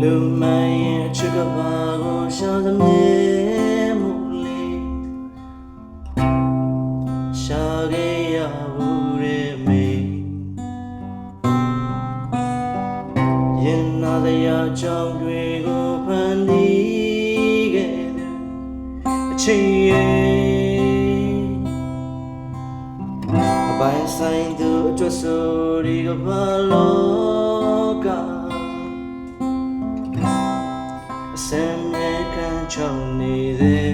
လူမှန်ရဲ့ချစ်ကပါကိုရှာသမြဲမှုလေးရှာခဲ့ရဘူးရဲ့မေရင်နာတဲ့အကြောင်းတွေကိုဖန်တီးခဲ့တဲ့အချိန်ရဲ့အပိုင်းဆိုင်သူအတွက်ဆိုဒီကဘာလောကအစမ်းမြေခံချောင်းနေတဲ့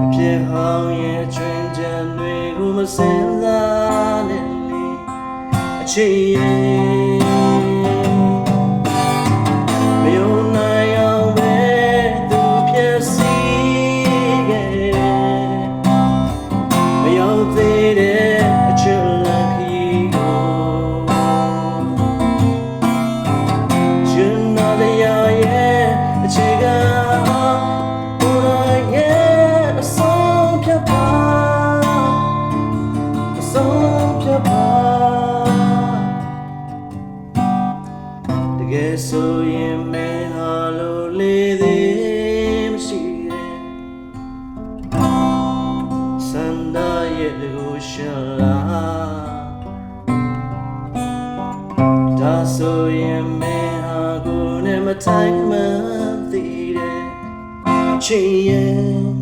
အဖြစ်ဟောင်းရဲ့ချွင်ချမ်းတွေကိုမစင်စားနဲ့လေအချစ်ရဲ့မယုံနိုင်အောင်ပဲသူဖြစ်စီခဲ့မရောက်သေးတဲ့အချစ်လက်ခီးကိုအချစ်ကဘုရားရဲ့အဆုံးဖြတ်ပါအဆုံးဖြတ်ပါတကယ်ဆိုရင်မင်းဟာလိုလေးသေးမရှိတဲ့စန္ဒရဲ့ကိုရှာလာဒါဆိုရင်မင်းဟာကိုနဲ့မထိုင်မှသိတဲ့ချစ်ရဲ့